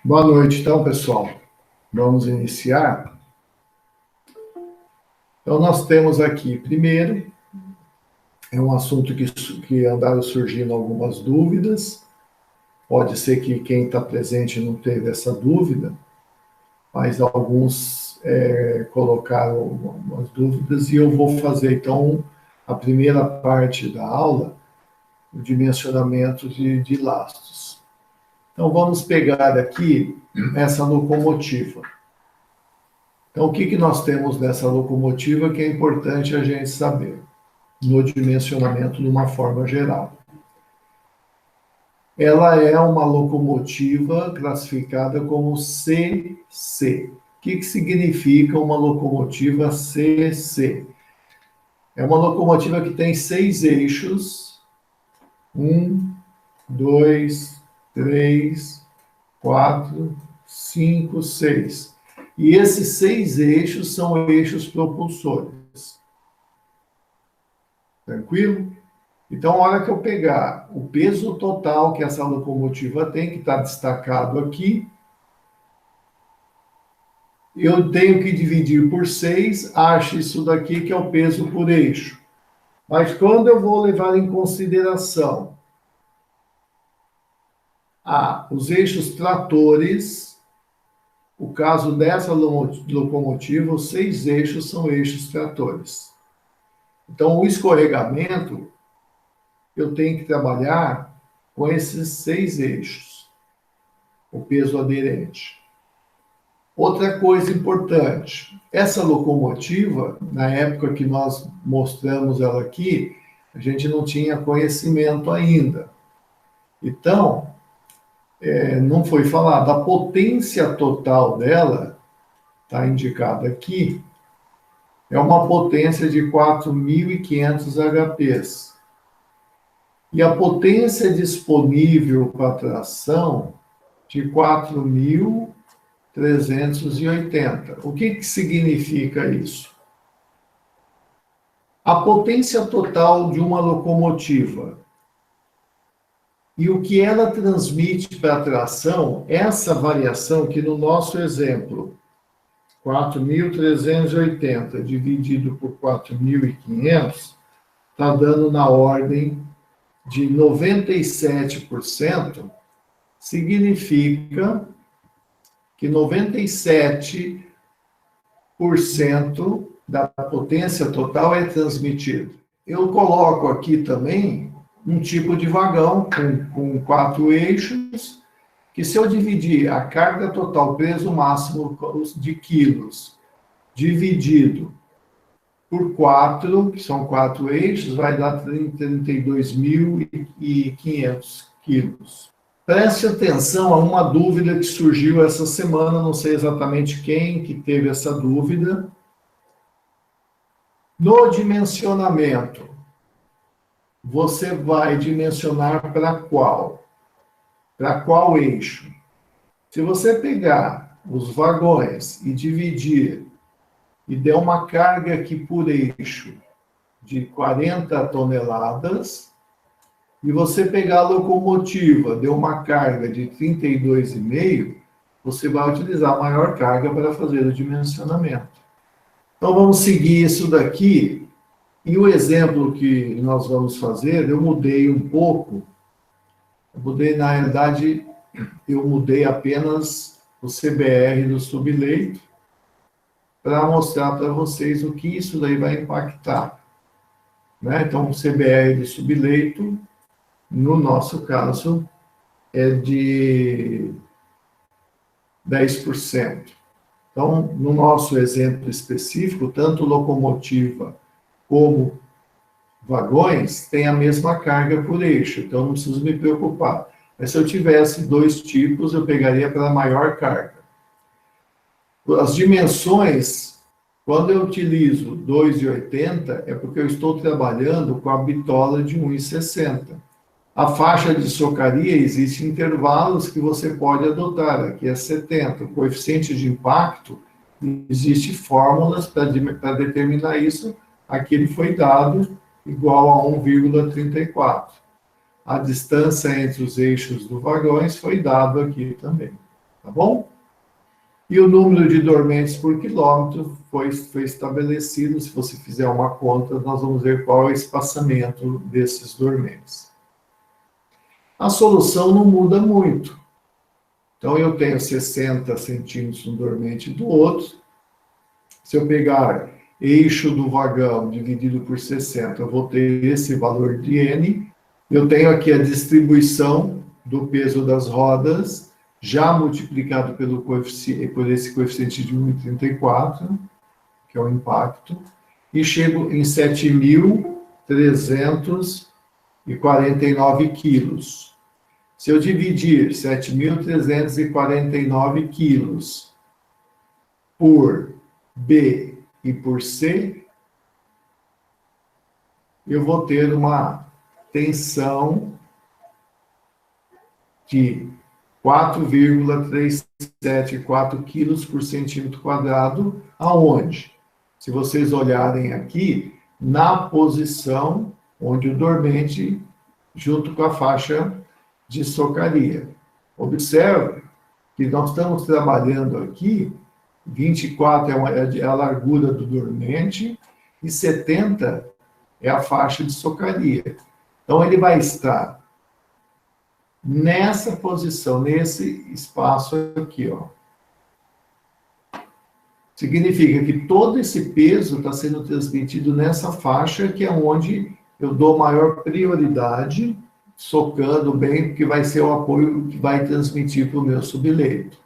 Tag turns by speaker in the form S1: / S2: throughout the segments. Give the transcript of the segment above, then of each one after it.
S1: Boa noite, então, pessoal. Vamos iniciar. Então, nós temos aqui, primeiro, é um assunto que andaram surgindo algumas dúvidas. Pode ser que quem está presente não teve essa dúvida, mas alguns colocaram algumas dúvidas e eu vou fazer, então, a primeira parte da aula, o dimensionamento de lastros. Então, vamos pegar aqui essa locomotiva. Então, o que nós temos nessa locomotiva que é importante a gente saber no dimensionamento de uma forma geral? Ela é uma locomotiva classificada como CC. O que significa uma locomotiva CC? É uma locomotiva que tem 6 eixos. 1, 2, 3, 4, 5, 6. E esses 6 eixos são eixos propulsores. Tranquilo? Então, a hora que eu pegar o peso total que essa locomotiva tem, que está destacado aqui, eu tenho que dividir por 6, acho isso daqui que é o peso por eixo. Mas quando eu vou levar em consideração os eixos tratores, o caso dessa locomotiva, os 6 eixos são eixos tratores. Então, o escorregamento, eu tenho que trabalhar com esses 6 eixos, o peso aderente. Outra coisa importante, essa locomotiva, na época que nós mostramos ela aqui, a gente não tinha conhecimento ainda. Então, não foi falado. A potência total dela, está indicada aqui, é uma potência de 4.500 HPs. E a potência disponível para tração de 4.380. O que significa isso? A potência total de uma locomotiva e o que ela transmite para a tração, essa variação que no nosso exemplo, 4.380 dividido por 4.500, está dando na ordem de 97%, significa que 97% da potência total é transmitido. Eu coloco aqui também um tipo de vagão com 4 eixos, que se eu dividir a carga total, peso máximo de quilos, dividido por 4, que são 4 eixos, vai dar 32.500 quilos. Preste atenção a uma dúvida que surgiu essa semana, não sei exatamente quem que teve essa dúvida. No dimensionamento, você vai dimensionar para qual? Para qual eixo? Se você pegar os vagões e dividir e der uma carga aqui por eixo de 40 toneladas, e você pegar a locomotiva, deu uma carga de 32,5, você vai utilizar a maior carga para fazer o dimensionamento. Então, vamos seguir isso daqui. E o exemplo que nós vamos fazer, eu mudei um pouco. Na realidade, eu mudei apenas o CBR do subleito para mostrar para vocês o que isso daí vai impactar. Né? Então, o CBR do subleito, no nosso caso, é de 10%. Então, no nosso exemplo específico, tanto locomotiva como vagões têm a mesma carga por eixo, então não preciso me preocupar. Mas se eu tivesse 2 tipos, eu pegaria para a maior carga. As dimensões, quando eu utilizo 2,80, é porque eu estou trabalhando com a bitola de 1,60. A faixa de socaria, existem intervalos que você pode adotar, aqui é 70. O coeficiente de impacto, existem fórmulas para determinar isso. Aqui ele foi dado igual a 1,34. A distância entre os eixos dos vagões foi dado aqui também. tá bom? E o número de dormentes por quilômetro foi estabelecido. Se você fizer uma conta, nós vamos ver qual é o espaçamento desses dormentes. A solução não muda muito. Então, eu tenho 60 centímetros um dormente do outro. Se eu pegar eixo do vagão dividido por 60, eu vou ter esse valor de N. Eu tenho aqui a distribuição do peso das rodas, já multiplicado por esse coeficiente de 1,34, que é o impacto, e chego em 7.349 quilos. Se eu dividir 7.349 quilos por B e por C, eu vou ter uma tensão de 4,374 quilos por centímetro quadrado, aonde? Se vocês olharem aqui, na posição onde o dormente, junto com a faixa de socaria. Observe que nós estamos trabalhando aqui, 24 é a largura do dormente e 70 é a faixa de socaria. Então, ele vai estar nessa posição, nesse espaço aqui, ó. Significa que todo esse peso está sendo transmitido nessa faixa, que é onde eu dou maior prioridade, socando bem, porque vai ser o apoio que vai transmitir para o meu subleito.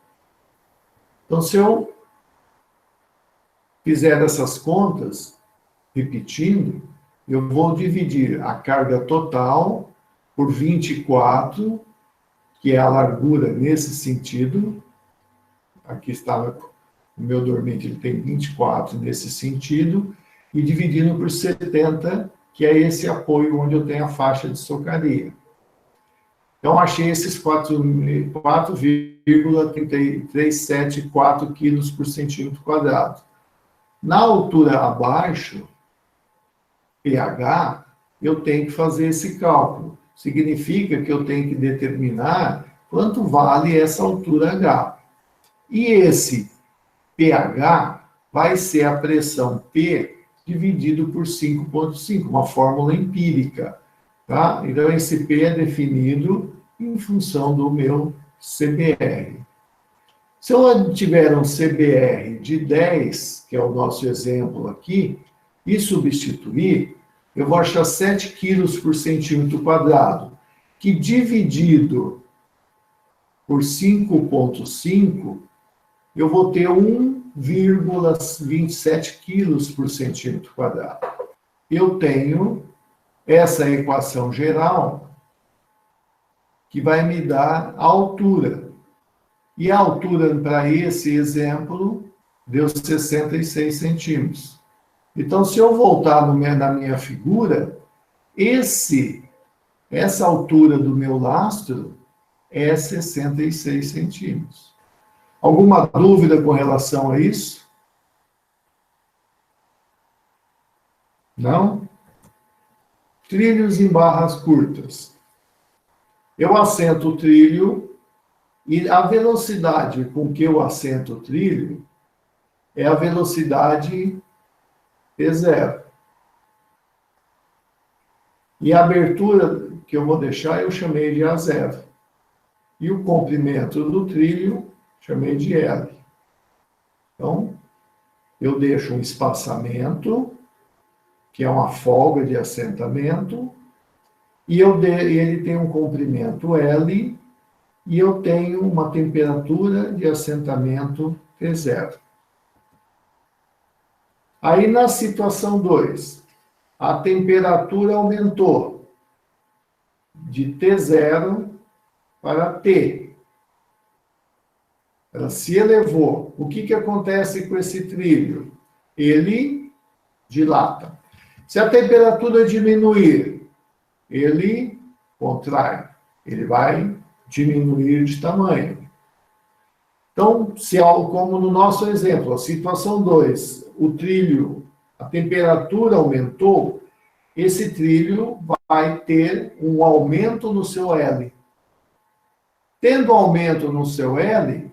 S1: Então, se eu fizer essas contas, repetindo, eu vou dividir a carga total por 24, que é a largura nesse sentido. Aqui está o meu dormente, ele tem 24 nesse sentido, e dividindo por 70, que é esse apoio onde eu tenho a faixa de socaria. Então, achei esses 4,374 quilos por centímetro quadrado. Na altura abaixo, pH, eu tenho que fazer esse cálculo. Significa que eu tenho que determinar quanto vale essa altura H. E esse pH vai ser a pressão P dividido por 5,5, uma fórmula empírica. Tá? Então, esse P é definido em função do meu CBR. Se eu tiver um CBR de 10, que é o nosso exemplo aqui, e substituir, eu vou achar 7 quilos por centímetro quadrado, que dividido por 5,5, eu vou ter 1,27 quilos por centímetro quadrado. Eu tenho essa equação geral, que vai me dar a altura. E a altura para esse exemplo deu 66 centímetros. Então, se eu voltar na minha figura, essa altura do meu lastro é 66 centímetros. Alguma dúvida com relação a isso? Não? Trilhos em barras curtas. Eu assento o trilho e a velocidade com que eu assento o trilho é a velocidade P0. E a abertura que eu vou deixar, eu chamei de A0. E o comprimento do trilho, chamei de L. Então, eu deixo um espaçamento, que é uma folga de assentamento, e ele tem um comprimento L, e eu tenho uma temperatura de assentamento T0. Aí, na situação 2, a temperatura aumentou de T0 para T. Ela se elevou. O que acontece com esse trilho? Ele dilata. Se a temperatura diminuir, ele contrai. Ele vai diminuir de tamanho. Então, como no nosso exemplo, a situação 2, o trilho, a temperatura aumentou, esse trilho vai ter um aumento no seu L. Tendo aumento no seu L,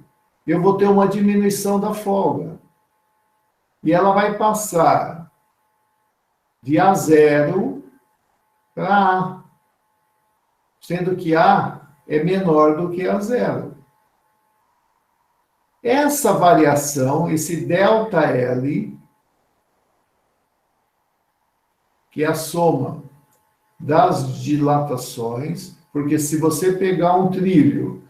S1: eu vou ter uma diminuição da folga. E ela vai passar de A0 para A, sendo que A é menor do que A0. Essa variação, esse ΔL, que é a soma das dilatações, porque se você pegar um trilho,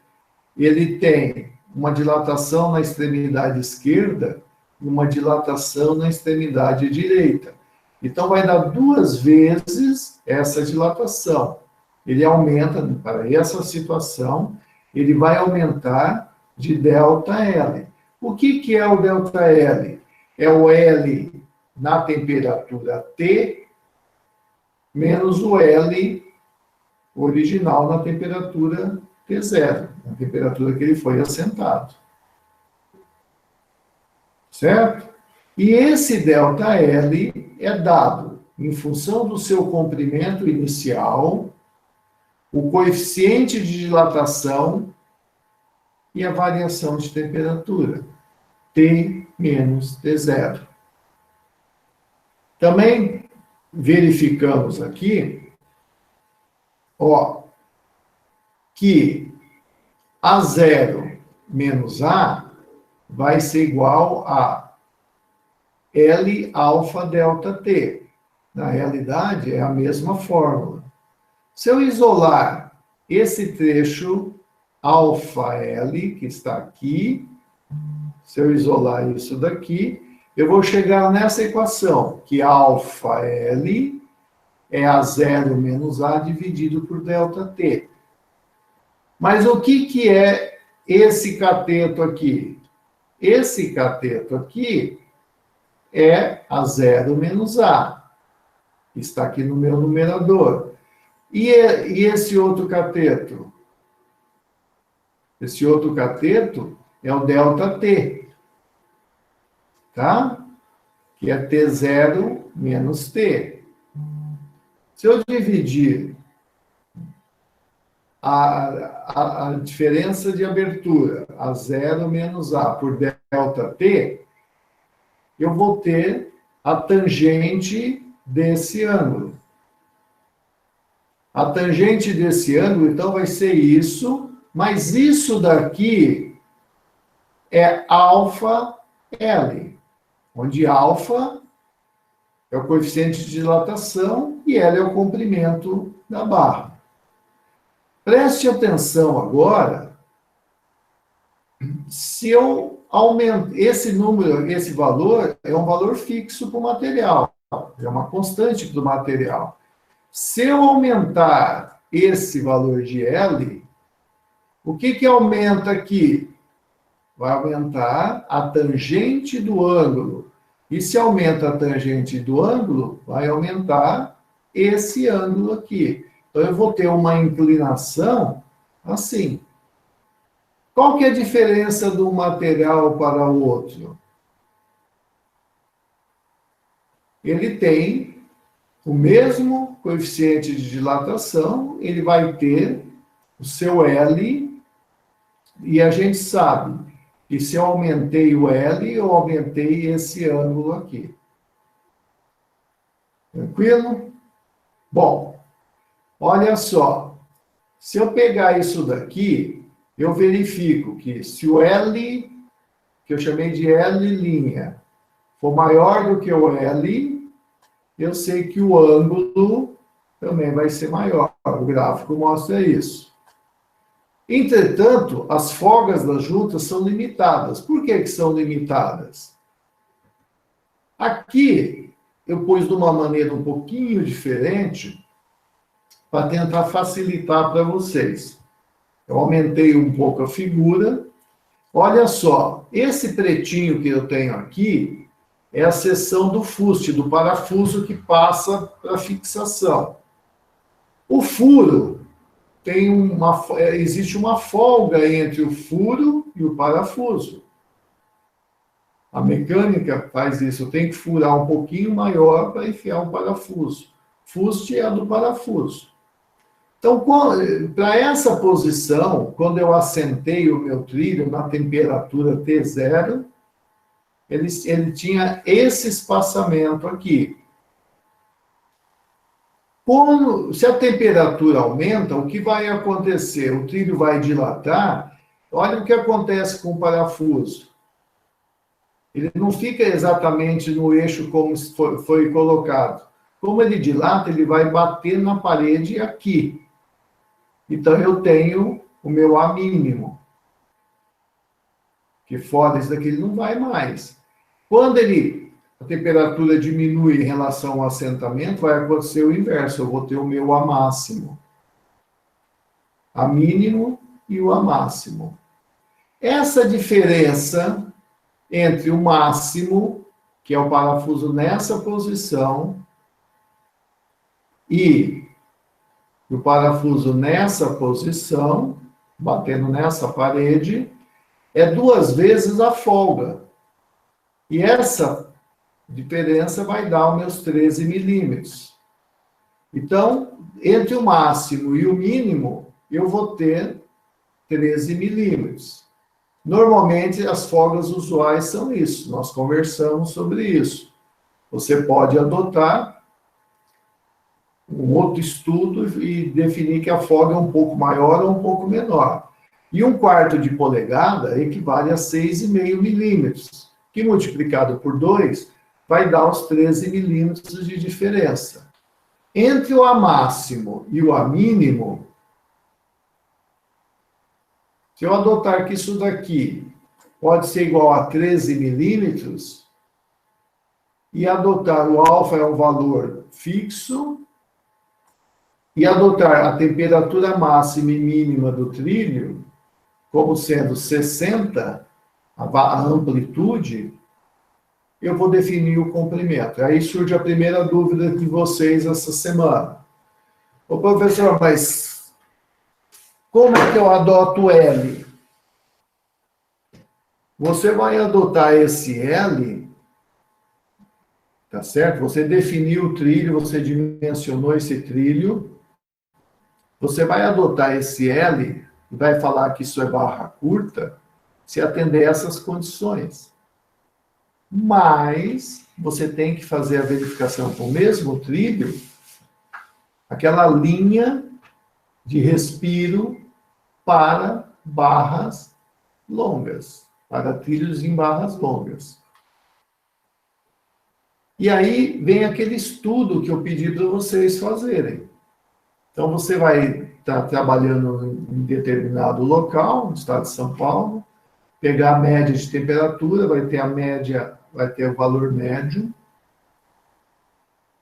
S1: ele tem uma dilatação na extremidade esquerda e uma dilatação na extremidade direita. Então, vai dar 2 vezes essa dilatação. Ele aumenta, para essa situação, ele vai aumentar de ΔL. O que é o ΔL? É o L na temperatura T menos o L original na temperatura T0, na temperatura que ele foi assentado. Certo? E esse ΔL é dado em função do seu comprimento inicial, o coeficiente de dilatação e a variação de temperatura, T menos T0. Também verificamos aqui, que A0 menos A vai ser igual a L alfa delta T. Na realidade, é a mesma fórmula. Se eu isolar esse trecho alfa L, que está aqui, se eu isolar isso daqui, eu vou chegar nessa equação, que alfa L é A0 menos A dividido por delta T. Mas o que é esse cateto aqui? Esse cateto aqui é A0 menos A, que está aqui no meu numerador. E esse outro cateto? Esse outro cateto é o ΔT, tá? Que é T0 menos T. Se eu dividir a diferença de abertura, A0 menos A, por ΔT, eu vou ter a tangente desse ângulo. A tangente desse ângulo, então, vai ser isso, mas isso daqui é alfa L, onde alfa é o coeficiente de dilatação e L é o comprimento da barra. Preste atenção agora, se eu aumento esse número, esse valor, é um valor fixo para o material, é uma constante do material. Se eu aumentar esse valor de L, o que aumenta aqui? Vai aumentar a tangente do ângulo. E se aumenta a tangente do ângulo, vai aumentar esse ângulo aqui. Então, eu vou ter uma inclinação assim. Qual que é a diferença de um material para o outro? Ele tem o mesmo coeficiente de dilatação, ele vai ter o seu L, e a gente sabe que se eu aumentei o L, eu aumentei esse ângulo aqui. Tranquilo? Bom, olha só. Se eu pegar isso daqui, eu verifico que se o L, que eu chamei de L', for maior do que o L, eu sei que o ângulo também vai ser maior. O gráfico mostra isso. Entretanto, as folgas das juntas são limitadas. Por que são limitadas? Aqui, eu pus de uma maneira um pouquinho diferente para tentar facilitar para vocês. Eu aumentei um pouco a figura. Olha só, esse pretinho que eu tenho aqui é a seção do fuste, do parafuso que passa para fixação. O furo existe uma folga entre o furo e o parafuso. A mecânica faz isso, tem que furar um pouquinho maior para enfiar um parafuso. Fuste é a do parafuso. Então, para essa posição, quando eu assentei o meu trilho na temperatura T0, ele tinha esse espaçamento aqui. Se a temperatura aumenta, o que vai acontecer? O trilho vai dilatar. Olha o que acontece com o parafuso. Ele não fica exatamente no eixo como foi colocado. Como ele dilata, ele vai bater na parede aqui. Então, eu tenho o meu A mínimo. Que fora isso daqui ele não vai mais. Quando a temperatura diminui em relação ao assentamento, vai acontecer o inverso. Eu vou ter o meu A máximo. A mínimo e o A máximo. Essa diferença entre o máximo, que é o parafuso nessa posição, e o parafuso nessa posição, batendo nessa parede, é 2 vezes a folga. E essa diferença vai dar os meus 13 milímetros. Então, entre o máximo e o mínimo, eu vou ter 13 milímetros. Normalmente, as folgas usuais são isso. Nós conversamos sobre isso. Você pode adotar um outro estudo e definir que a folga é um pouco maior ou um pouco menor. E 1/4 de polegada equivale a 6,5 milímetros, que multiplicado por 2 vai dar os 13 milímetros de diferença. Entre o A máximo e o A mínimo, se eu adotar que isso daqui pode ser igual a 13 milímetros, e adotar o alfa é um valor fixo, e adotar a temperatura máxima e mínima do trilho como sendo 60, a amplitude, eu vou definir o comprimento. Aí surge a primeira dúvida de vocês essa semana. Ô, professor, mas como é que eu adoto L? Você vai adotar esse L, tá certo? Você definiu o trilho, você dimensionou esse trilho, você vai adotar esse L e vai falar que isso é barra curta, se atender a essas condições. Mas você tem que fazer a verificação com o mesmo trilho, aquela linha de respiro para barras longas, para trilhos em barras longas. E aí vem aquele estudo que eu pedi para vocês fazerem. Então, você vai estar trabalhando em determinado local, no estado de São Paulo, pegar a média de temperatura, vai ter a média, vai ter o valor médio,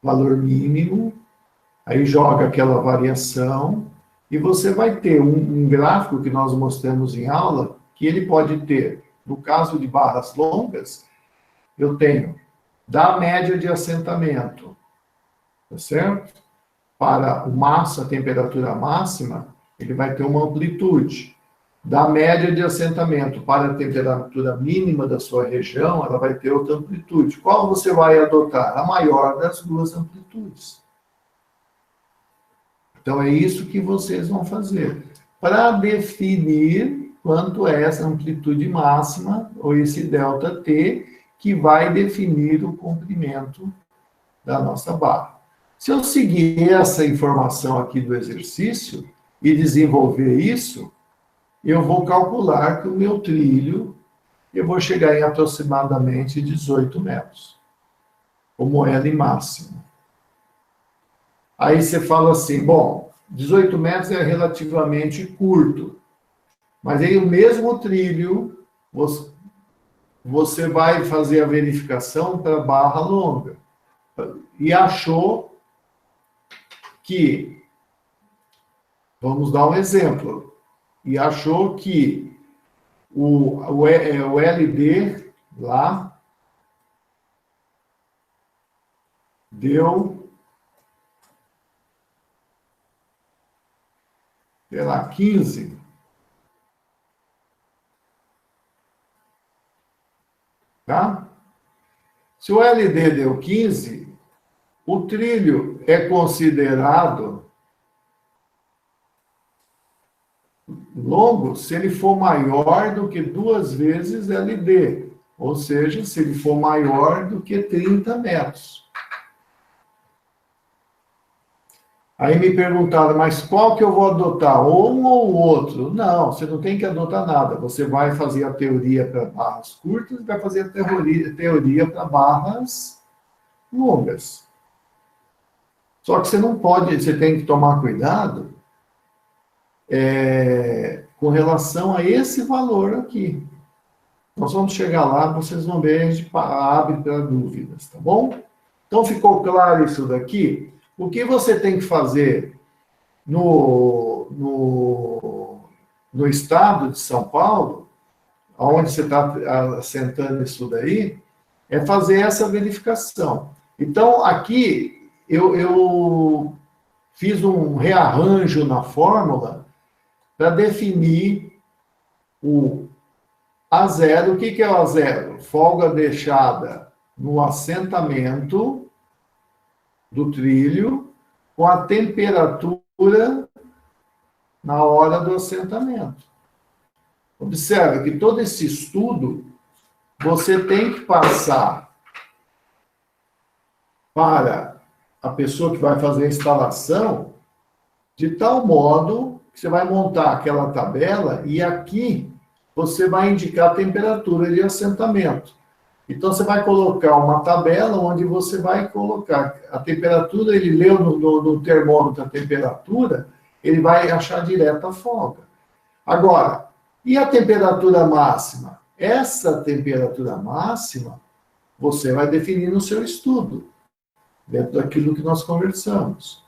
S1: valor mínimo, aí joga aquela variação, e você vai ter um gráfico que nós mostramos em aula, que ele pode ter, no caso de barras longas, eu tenho da média de assentamento, tá certo? Para a temperatura máxima, ele vai ter uma amplitude. Da média de assentamento para a temperatura mínima da sua região, ela vai ter outra amplitude. Qual você vai adotar? A maior das duas amplitudes. Então, é isso que vocês vão fazer. Para definir quanto é essa amplitude máxima, ou esse ΔT, que vai definir o comprimento da nossa barra. Se eu seguir essa informação aqui do exercício e desenvolver isso, eu vou calcular que o meu trilho, eu vou chegar em aproximadamente 18 metros, como L máximo. Aí você fala assim, bom, 18 metros é relativamente curto, mas aí o mesmo trilho, você vai fazer a verificação para barra longa. E achou que, vamos dar um exemplo, e achou que o LD lá deu, sei lá, 15. Tá? Se o LD deu 15, o trilho é considerado longo se ele for maior do que 2 vezes LD, ou seja, se ele for maior do que 30 metros. Aí me perguntaram, mas qual que eu vou adotar? Um ou o outro? Não, você não tem que adotar nada. Você vai fazer a teoria para barras curtas e vai fazer a teoria para barras longas. Só que você não pode, você tem que tomar cuidado com relação a esse valor aqui. Nós vamos chegar lá, vocês vão ver, a gente abre para dúvidas, tá bom? Então, ficou claro isso daqui? O que você tem que fazer no estado de São Paulo, onde você está assentando isso daí, é fazer essa verificação. Então, aqui, eu fiz um rearranjo na fórmula para definir o A0. O que é o A0? Folga deixada no assentamento do trilho com a temperatura na hora do assentamento. Observe que todo esse estudo você tem que passar para a pessoa que vai fazer a instalação de tal modo que você vai montar aquela tabela e aqui você vai indicar a temperatura de assentamento. Então, você vai colocar uma tabela onde você vai colocar a temperatura, ele leu no termômetro a temperatura, ele vai achar direto a folga. Agora, e a temperatura máxima? Essa temperatura máxima você vai definir no seu estudo, dentro daquilo que nós conversamos.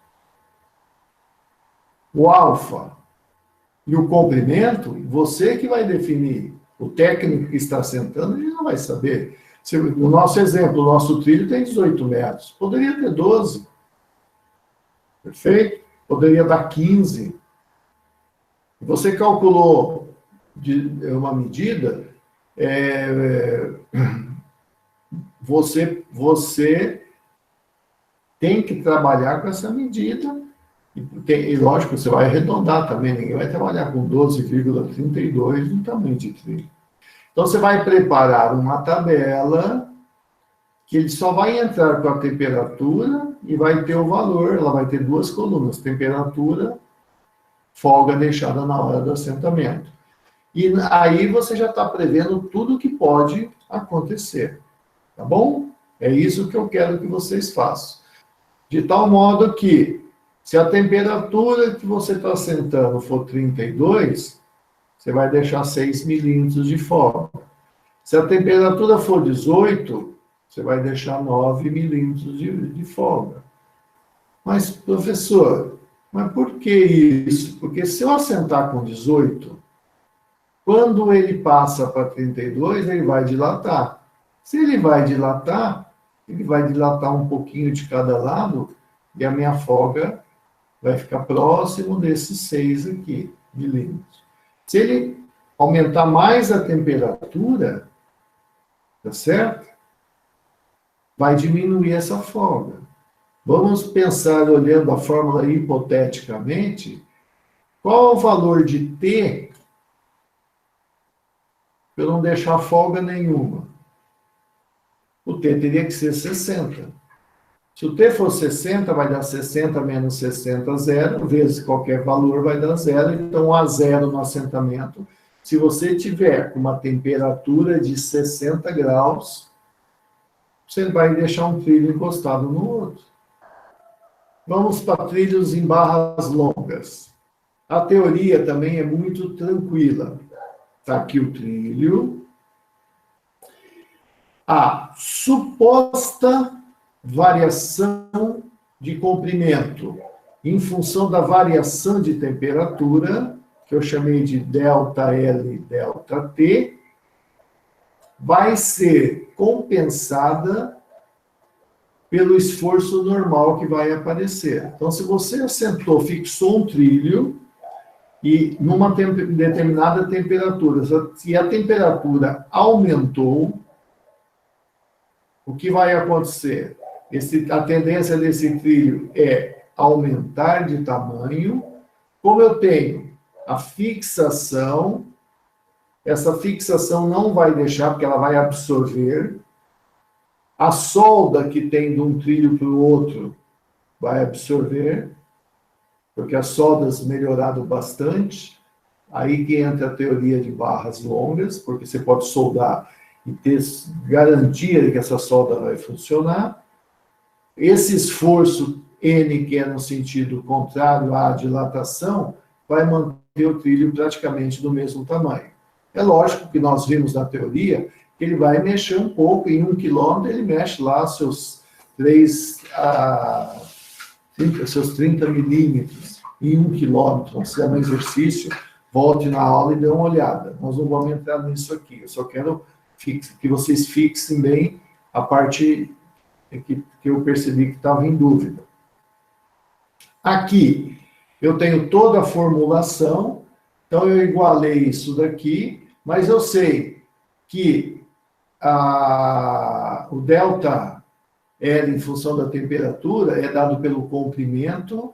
S1: O alfa e o comprimento, você que vai definir. O técnico que está sentando, ele não vai saber. No nosso exemplo, o nosso trilho tem 18 metros. Poderia ter 12. Perfeito? Poderia dar 15. Você calculou uma medida, você tem que trabalhar com essa medida. E lógico, você vai arredondar também. Ninguém vai trabalhar com 12,32 no tamanho de trilho. Então, você vai preparar uma tabela que ele só vai entrar com a temperatura e vai ter o valor. Ela vai ter 2 colunas, temperatura, folga deixada na hora do assentamento. E aí você já está prevendo tudo o que pode acontecer. Tá bom? É isso que eu quero que vocês façam. De tal modo que, se a temperatura que você está assentando for 32, você vai deixar 6 milímetros de folga. Se a temperatura for 18, você vai deixar 9 milímetros de folga. Mas, professor, mas por que isso? Porque se eu assentar com 18, quando ele passa para 32, ele vai dilatar. Se ele vai dilatar um pouquinho de cada lado, e a minha folga vai ficar próximo desses 6 aqui, milímetros. Se ele aumentar mais a temperatura, tá certo? Vai diminuir essa folga. Vamos pensar, olhando a fórmula hipoteticamente, qual é o valor de T para eu não deixar folga nenhuma? O T teria que ser 60. Se o T for 60, vai dar 60 menos 60, 0, vezes qualquer valor vai dar 0, então a 0 no assentamento. Se você tiver uma temperatura de 60 graus, você vai deixar um trilho encostado no outro. Vamos para trilhos em barras longas. A teoria também é muito tranquila. Está aqui o trilho. A suposta variação de comprimento em função da variação de temperatura, que eu chamei de ΔL, ΔT, vai ser compensada pelo esforço normal que vai aparecer. Então, se você assentou, fixou um trilho, e numa determinada temperatura, se a temperatura aumentou, o que vai acontecer? A tendência desse trilho é aumentar de tamanho. Como eu tenho a fixação. Essa fixação não vai deixar, porque ela vai absorver. A solda que tem de um trilho para o outro vai absorver, porque as soldas melhoraram bastante. Aí que entra a teoria de barras longas, porque você pode soldar e ter garantia de que essa solda vai funcionar. Esse esforço N, que é no sentido contrário à dilatação, vai manter o trilho praticamente do mesmo tamanho. É lógico que nós vimos na teoria que ele vai mexer um pouco, em 1 quilômetro ele mexe lá seus 30 milímetros em 1 quilômetro. Então, se é um exercício, volte na aula e dê uma olhada. Nós não vamos entrar nisso aqui, eu só quero que vocês fixem bem a parte que eu percebi que estava em dúvida. Aqui, eu tenho toda a formulação, então eu igualei isso daqui, mas eu sei que o delta L em função da temperatura é dado pelo comprimento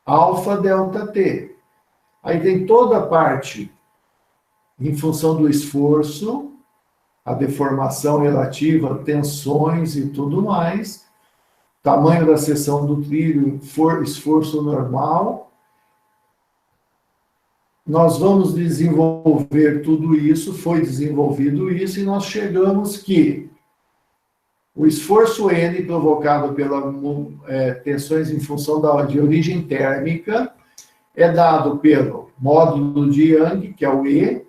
S1: alfa delta T. Aí tem toda a parte em função do esforço, a deformação relativa, tensões e tudo mais, tamanho da seção do trilho, esforço normal. Nós vamos desenvolver tudo isso, foi desenvolvido isso, e nós chegamos que o esforço N provocado pelas tensões em função de origem térmica é dado pelo módulo de Young, que é o E,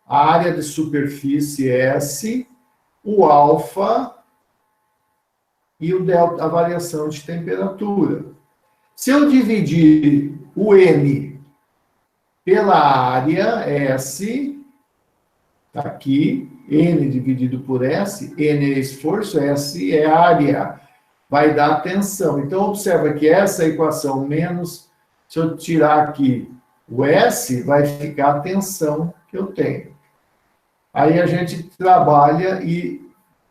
S1: a área de superfície S, o alfa e o delta, a variação de temperatura. Se eu dividir o N pela área S, tá aqui, N dividido por S, N é esforço, S é área, vai dar tensão. Então, observa que essa equação menos, se eu tirar aqui o S, vai ficar a tensão que eu tenho. Aí a gente trabalha e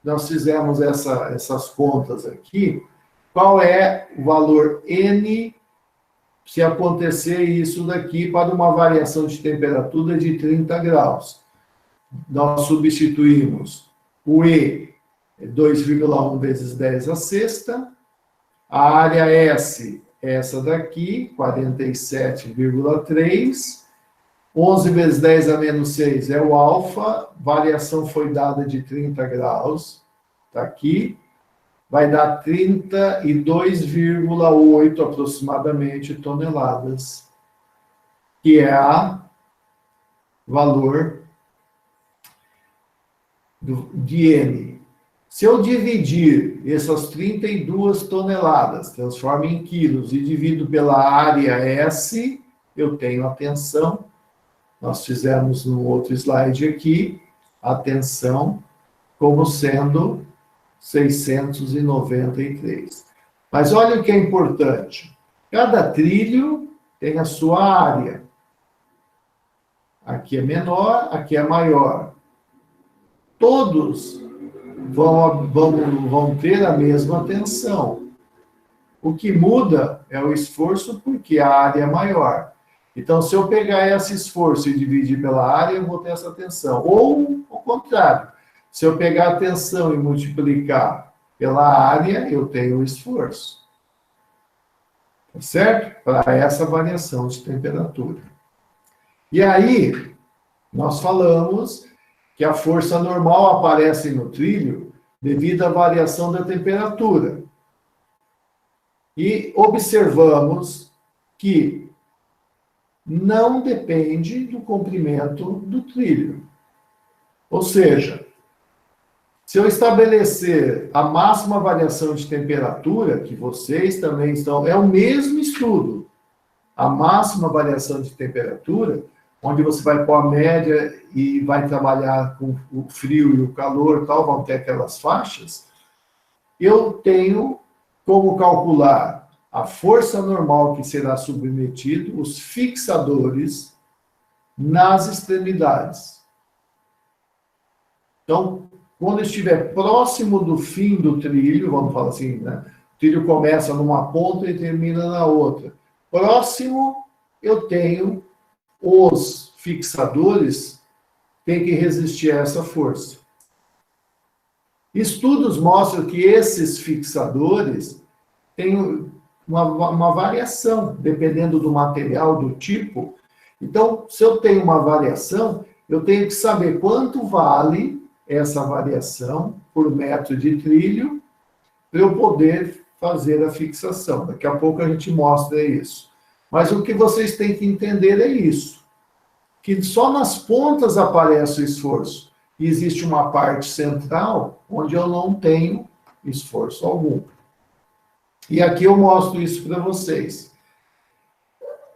S1: nós fizemos essas contas aqui. Qual é o valor N se acontecer isso daqui para uma variação de temperatura de 30 graus? Nós substituímos o E, 2,1 vezes 10 a sexta, a área S, essa daqui, 47,3, 11 vezes 10 a menos 6 é o alfa, variação foi dada de 30 graus, está aqui, vai dar 32,8 aproximadamente toneladas, que é o valor de N. Se eu dividir essas 32 toneladas, transformo em quilos e divido pela área S, eu tenho a tensão. Nós fizemos no outro slide aqui, a tensão como sendo 693. Mas olha o que é importante. Cada trilho tem a sua área. Aqui é menor, aqui é maior. Todos vão ter a mesma tensão. O que muda é o esforço, porque a área é maior. Então, se eu pegar esse esforço e dividir pela área, eu vou ter essa tensão. Ou, o contrário, se eu pegar a tensão e multiplicar pela área, eu tenho o esforço. Tá certo? Para essa variação de temperatura. E aí, nós falamos que a força normal aparece no trilho devido à variação da temperatura. E observamos que não depende do comprimento do trilho. Ou seja, se eu estabelecer a máxima variação de temperatura, que vocês também estão... É o mesmo estudo. A máxima variação de temperatura, onde você vai pôr a média e vai trabalhar com o frio e o calor, tal, vão ter aquelas faixas, eu tenho como calcular a força normal que será submetido, os fixadores nas extremidades. Então, quando estiver próximo do fim do trilho, vamos falar assim, né? O trilho começa numa ponta e termina na outra. Próximo, eu tenho os fixadores têm que resistir a essa força. Estudos mostram que esses fixadores têm uma variação, dependendo do material, do tipo. Então, se eu tenho uma variação, eu tenho que saber quanto vale essa variação por metro de trilho para eu poder fazer a fixação. Daqui a pouco a gente mostra isso. Mas o que vocês têm que entender é isso, que só nas pontas aparece o esforço. E existe uma parte central onde eu não tenho esforço algum. E aqui eu mostro isso para vocês.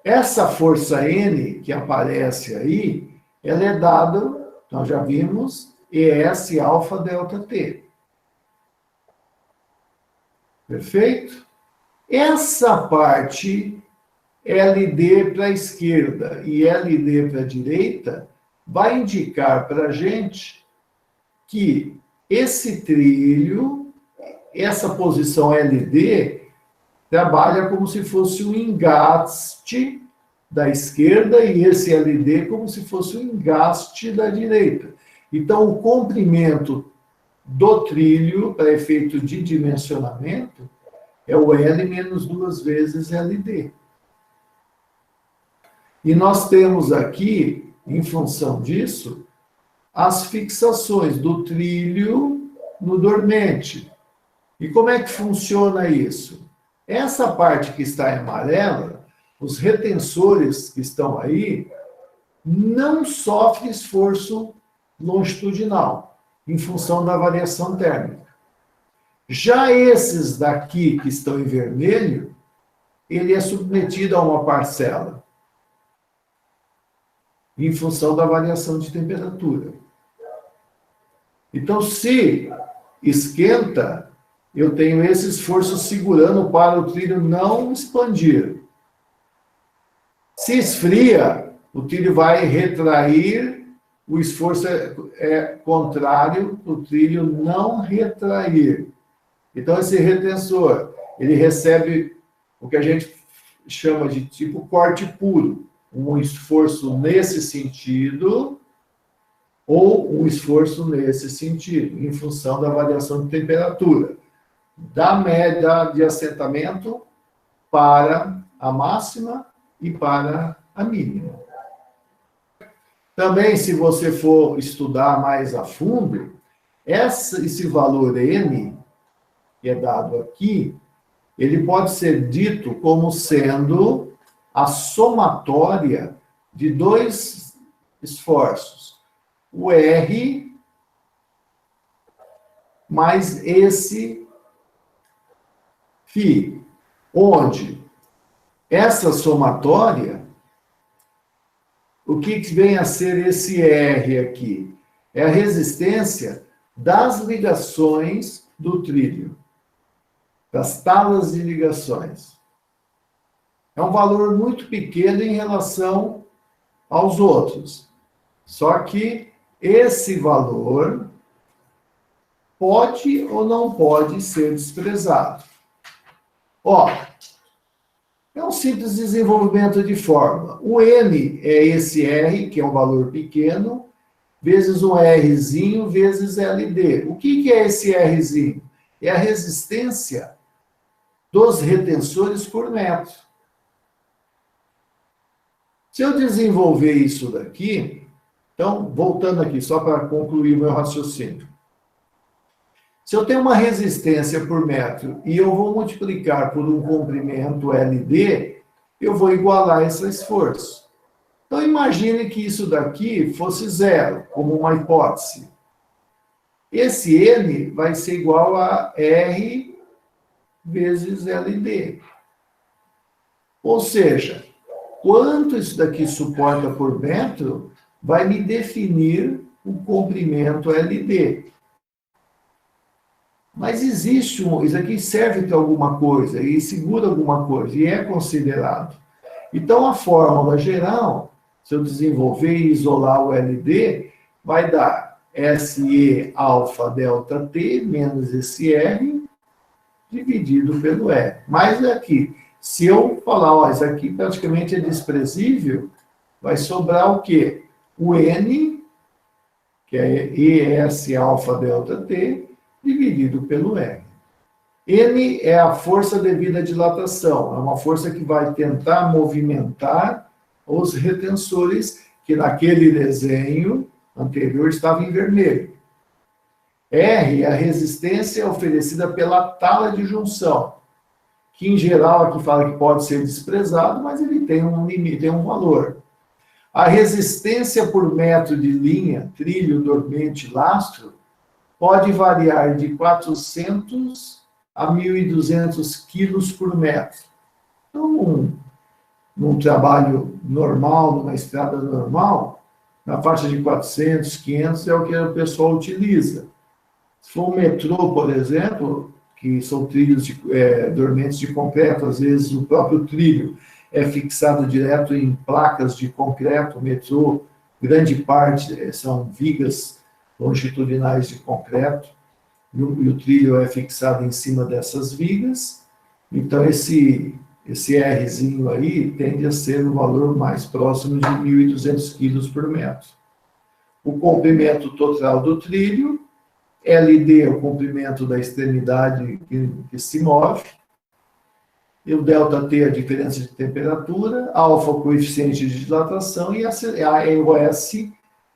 S1: Essa força N que aparece aí, ela é dada, nós já vimos, ES alfa delta T. Perfeito? Essa parte, LD para a esquerda e LD para a direita, vai indicar para a gente que esse trilho, essa posição LD, trabalha como se fosse um engaste da esquerda e esse LD como se fosse um engaste da direita. Então, o comprimento do trilho, para efeito de dimensionamento, é o L menos 2 vezes LD. E nós temos aqui, em função disso, as fixações do trilho no dormente. E como é que funciona isso? Essa parte que está em amarela, os retensores que estão aí, não sofrem esforço longitudinal, em função da variação térmica. Já esses daqui, que estão em vermelho, ele é submetido a uma parcela, em função da variação de temperatura. Então, se esquenta, eu tenho esse esforço segurando para o trilho não expandir. Se esfria, o trilho vai retrair, o esforço é contrário, o trilho não retrair. Então, esse retensor, ele recebe o que a gente chama de tipo corte puro, um esforço nesse sentido ou um esforço nesse sentido, em função da variação de temperatura, da média de assentamento para a máxima e para a mínima. Também, se você for estudar mais a fundo, esse valor N, que é dado aqui, ele pode ser dito como sendo a somatória de dois esforços. O R mais esse φ, onde essa somatória, o que vem a ser esse R aqui? É a resistência das ligações do trilho, das talas de ligações. É um valor muito pequeno em relação aos outros. Só que esse valor pode ou não pode ser desprezado. Ó, é um simples desenvolvimento de fórmula. O N é esse R, que é um valor pequeno, vezes um Rzinho, vezes LD. O que é esse Rzinho? É a resistência dos retensores por metro. Se eu desenvolver isso daqui, então, voltando aqui, só para concluir o meu raciocínio. Se eu tenho uma resistência por metro e eu vou multiplicar por um comprimento LD, eu vou igualar esse esforço. Então, imagine que isso daqui fosse zero, como uma hipótese. Esse N vai ser igual a R vezes LD. Ou seja, quanto isso daqui suporta por metro vai me definir o comprimento LD. Mas existe isso aqui serve para alguma coisa, e segura alguma coisa, e é considerado. Então, a fórmula geral, se eu desenvolver e isolar o LD, vai dar SE alfa delta T menos esse R dividido pelo E. Mas aqui, se eu falar, ó, isso aqui praticamente é desprezível, vai sobrar o quê? O N, que é ES alfa delta T, dividido pelo R. N é a força devido à dilatação, é uma força que vai tentar movimentar os retensores, que naquele desenho anterior estava em vermelho. R é a resistência oferecida pela tala de junção, que em geral aqui fala que pode ser desprezado, mas ele tem um limite, tem um valor. A resistência por metro de linha, trilho, dormente, lastro, pode variar de 400 a 1.200 quilos por metro. Então, num trabalho normal, numa estrada normal, na faixa de 400, 500 é o que o pessoal utiliza. Se for um metrô, por exemplo, que são trilhos dormentes de concreto, às vezes o próprio trilho é fixado direto em placas de concreto, o metrô, grande parte são vigas longitudinais de concreto, e o trilho é fixado em cima dessas vigas, então esse Rzinho aí tende a ser o valor mais próximo de 1.200 quilos por metro. O comprimento total do trilho, LD é o comprimento da extremidade que se move, e o ΔT é a diferença de temperatura, alfa o coeficiente de dilatação e a EOS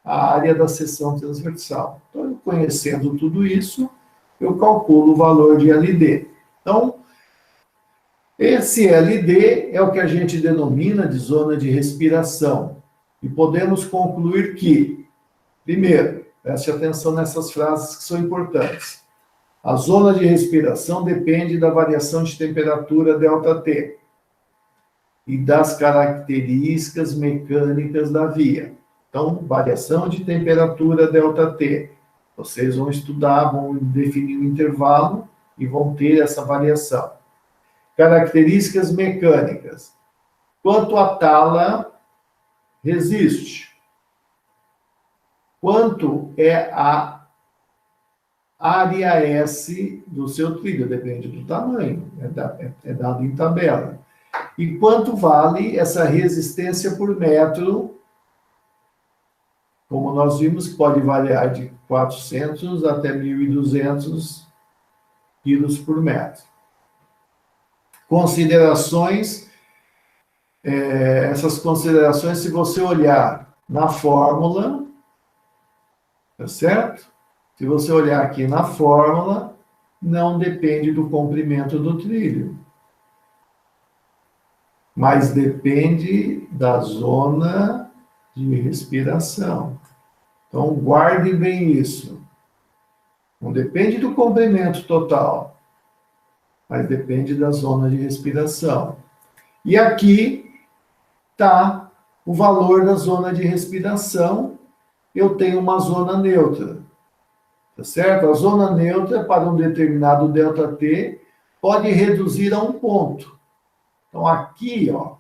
S1: a área da seção transversal. Então, conhecendo tudo isso, eu calculo o valor de LD. Então, esse LD é o que a gente denomina de zona de respiração. E podemos concluir que, primeiro, preste atenção nessas frases que são importantes. A zona de respiração depende da variação de temperatura ΔT e das características mecânicas da via. Então, variação de temperatura ΔT. Vocês vão estudar, vão definir o intervalo e vão ter essa variação. Características mecânicas. Quanto a tala resiste? Quanto é a área S do seu trilho? Depende do tamanho, é dado em tabela. E quanto vale essa resistência por metro? Como nós vimos, que pode variar de 400 até 1.200 quilos por metro. Considerações, essas considerações, se você olhar na fórmula, tá certo? Se você olhar aqui na fórmula, não depende do comprimento do trilho, mas depende da zona de respiração. Então, guarde bem isso. Não depende do comprimento total, mas depende da zona de respiração. E aqui está o valor da zona de respiração. Eu tenho uma zona neutra, tá certo? A zona neutra, para um determinado ΔT, pode reduzir a um ponto. Então, aqui, ó,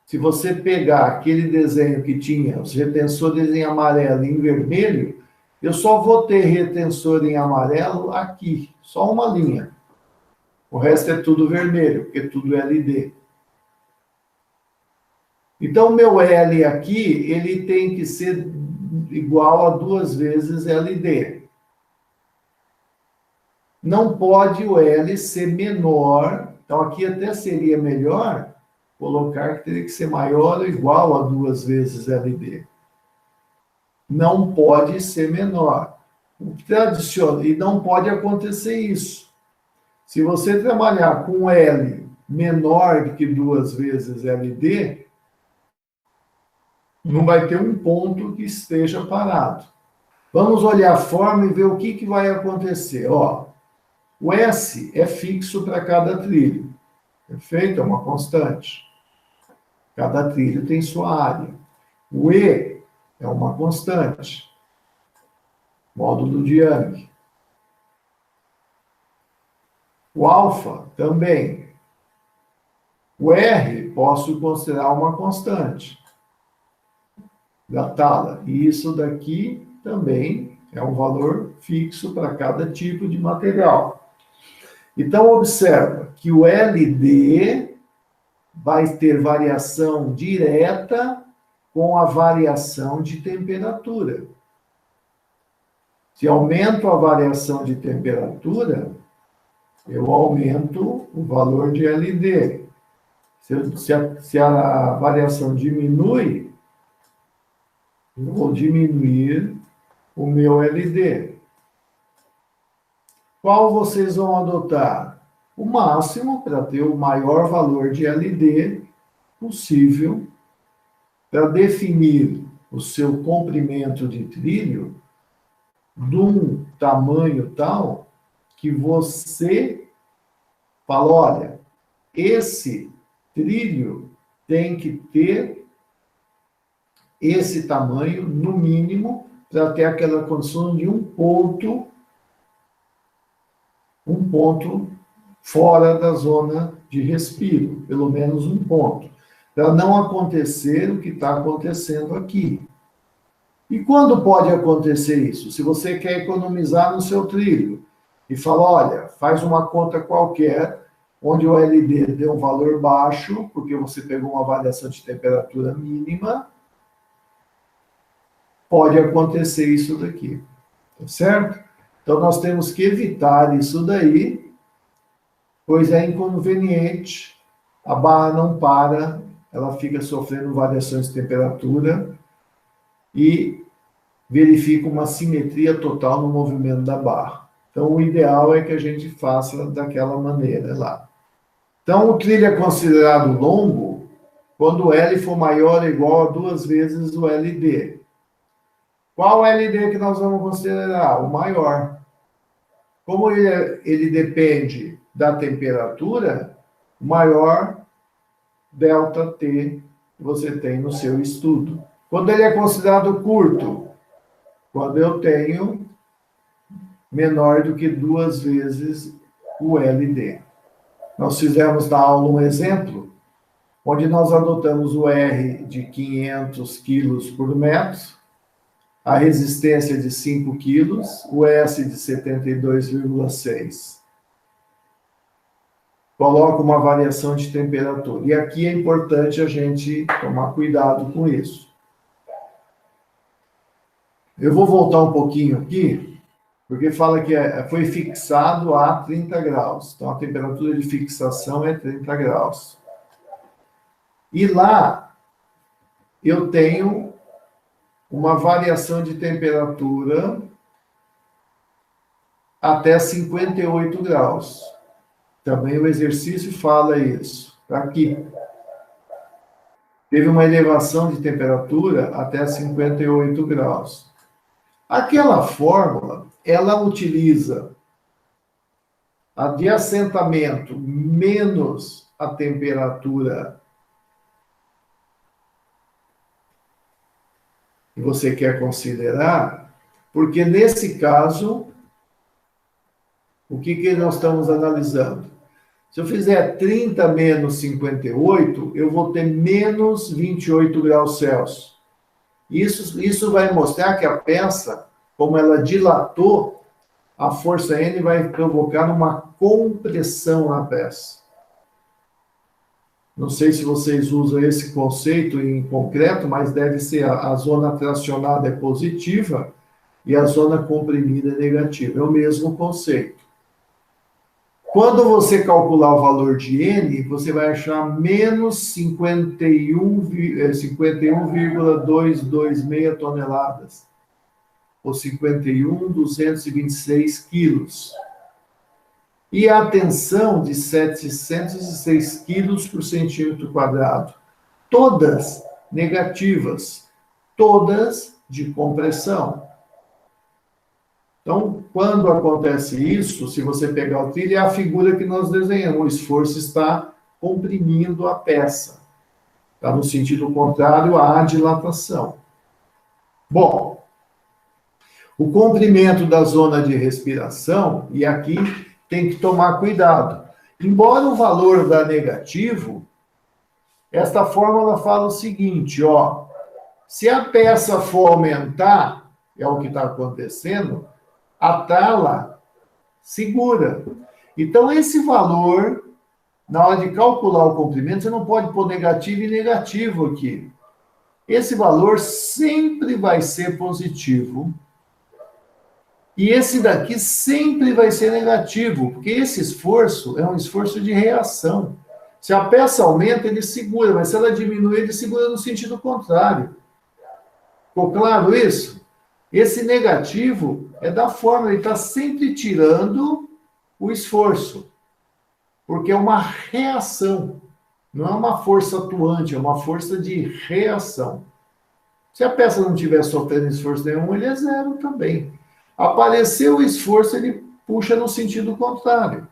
S1: se você pegar aquele desenho que tinha os retensores em amarelo e em vermelho, eu só vou ter retensor em amarelo aqui, só uma linha. O resto é tudo vermelho, porque tudo é LD. Então, o meu L aqui, ele tem que ser igual a 2 vezes LD. Não pode o L ser menor, então aqui até seria melhor colocar que teria que ser maior ou igual a 2 vezes LD. Não pode ser menor. O tradicional, e não pode acontecer isso. Se você trabalhar com L menor do que 2 vezes LD, não vai ter um ponto que esteja parado. Vamos olhar a forma e ver o que vai acontecer. Ó, o S é fixo para cada trilho. Perfeito? É uma constante. Cada trilho tem sua área. O E é uma constante. Módulo de Young. O alfa também. O R posso considerar uma constante da tala. E isso daqui também é um valor fixo para cada tipo de material. Então, observa que o LD vai ter variação direta com a variação de temperatura. Se aumento a variação de temperatura, eu aumento o valor de LD. Se a variação diminui, eu vou diminuir o meu LD. Qual vocês vão adotar? O máximo para ter o maior valor de LD possível para definir o seu comprimento de trilho de um tamanho tal que você fala, olha, esse trilho tem que ter esse tamanho, no mínimo, para ter aquela condição de um ponto fora da zona de respiro, pelo menos um ponto, para não acontecer o que está acontecendo aqui. E quando pode acontecer isso? Se você quer economizar no seu trilho e fala, olha, faz uma conta qualquer, onde o LD deu um valor baixo, porque você pegou uma variação de temperatura mínima, pode acontecer isso daqui, tá certo? Então, nós temos que evitar isso daí, pois é inconveniente, a barra não para, ela fica sofrendo variações de temperatura e verifica uma simetria total no movimento da barra. Então, o ideal é que a gente faça daquela maneira lá. Então, o trilho é considerado longo quando o L for maior ou igual a 2 vezes o LD. Qual LD que nós vamos considerar? O maior. Como ele depende da temperatura, o maior delta T que você tem no seu estudo. Quando ele é considerado curto, quando eu tenho menor do que 2 vezes o LD. Nós fizemos na aula um exemplo, onde nós adotamos o R de 500 quilos por metro, a resistência de 5 quilos, o S de 72,6. Coloca uma variação de temperatura. E aqui é importante a gente tomar cuidado com isso. Eu vou voltar um pouquinho aqui, porque fala que foi fixado a 30 graus. Então, a temperatura de fixação é 30 graus. E lá, eu tenho uma variação de temperatura até 58 graus. Também o exercício fala isso. Aqui. Teve uma elevação de temperatura até 58 graus. Aquela fórmula, ela utiliza a de assentamento menos a temperatura que você quer considerar, porque nesse caso, o que nós estamos analisando? Se eu fizer 30 menos 58, eu vou ter menos 28 graus Celsius. Isso vai mostrar que a peça, como ela dilatou, a força N vai provocar uma compressão na peça. Não sei se vocês usam esse conceito em concreto, mas deve ser a zona tracionada é positiva e a zona comprimida é negativa. É o mesmo conceito. Quando você calcular o valor de N, você vai achar menos 51,226 toneladas, ou 51.226 quilos. E a tensão de 706 quilos por centímetro quadrado. Todas negativas, todas de compressão. Então, quando acontece isso, se você pegar o trilho, é a figura que nós desenhamos. O esforço está comprimindo a peça. Está no sentido contrário à dilatação. Bom, o comprimento da zona de respiração, e aqui tem que tomar cuidado. Embora o valor dá negativo, esta fórmula fala o seguinte, ó, se a peça for aumentar, é o que está acontecendo, a tala segura. Então, esse valor, na hora de calcular o comprimento, você não pode pôr negativo e negativo aqui. esse valor sempre vai ser positivo e esse daqui sempre vai ser negativo, porque esse esforço é um esforço de reação. Se a peça aumenta, ele segura, mas se ela diminui, ele segura no sentido contrário. Ficou claro isso? Esse negativo é da forma, ele está sempre tirando o esforço, porque é uma reação, não é uma força atuante, é uma força de reação. Se a peça não estiver sofrendo esforço nenhum, ele é zero também. Apareceu o esforço, ele puxa no sentido contrário.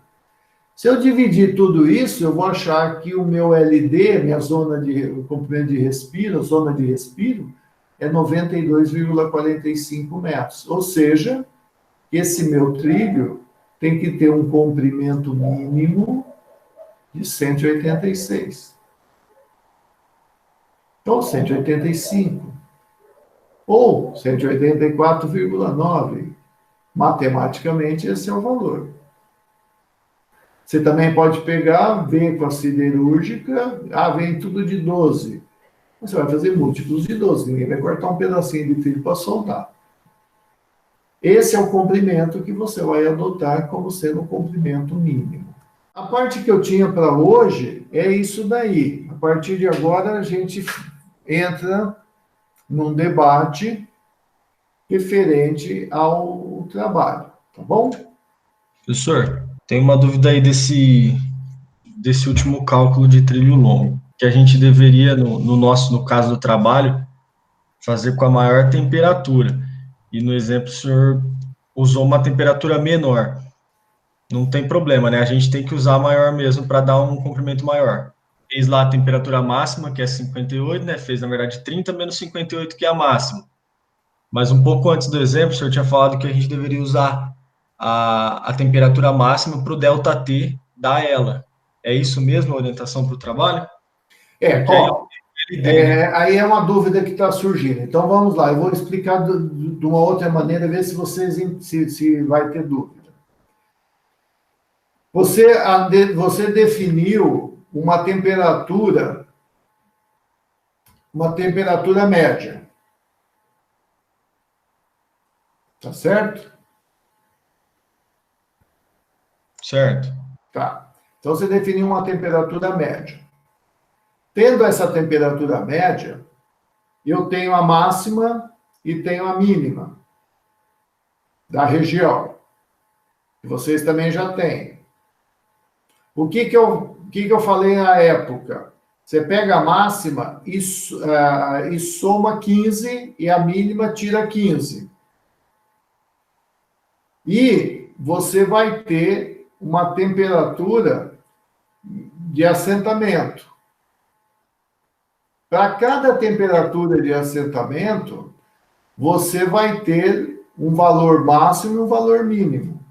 S1: Se eu dividir tudo isso, eu vou achar que o meu LD, minha zona de comprimento de respiro, zona de respiro, é 92,45 metros. Ou seja, esse meu trilho tem que ter um comprimento mínimo de 186. Então, 185. Ou 184,9. Matematicamente, esse é o valor. Você também pode pegar, ver com a siderúrgica, vem tudo de 12. Você vai fazer múltiplos de 12, ninguém vai cortar um pedacinho de trilho para soltar. Esse é o comprimento que você vai adotar como sendo o comprimento mínimo. A parte que eu tinha para hoje é isso daí. A partir de agora, a gente entra num debate referente ao trabalho, tá bom?
S2: Professor, tem uma dúvida aí desse último cálculo de trilho longo, que a gente deveria, no caso do trabalho, fazer com a maior temperatura. E no exemplo, o senhor usou uma temperatura menor. Não tem problema, né? A gente tem que usar a maior mesmo para dar um comprimento maior. Fez lá a temperatura máxima, que é 58, né? Fez, na verdade, 30 menos 58, que é a máxima. Mas um pouco antes do exemplo, o senhor tinha falado que a gente deveria usar a temperatura máxima para o ΔT da ela. É isso mesmo a orientação para o trabalho?
S1: Aí é uma dúvida que está surgindo. Então vamos lá, eu vou explicar de uma outra maneira, ver se vocês se vai ter dúvida. Você definiu uma temperatura média. Tá certo?
S2: Certo.
S1: Tá. Então você definiu uma temperatura média. Tendo essa temperatura média, eu tenho a máxima e tenho a mínima da região. E vocês também já têm. O que eu falei na época? Você pega a máxima e soma 15 e a mínima tira 15. E você vai ter uma temperatura de assentamento. Para cada temperatura de assentamento, você vai ter um valor máximo e um valor mínimo.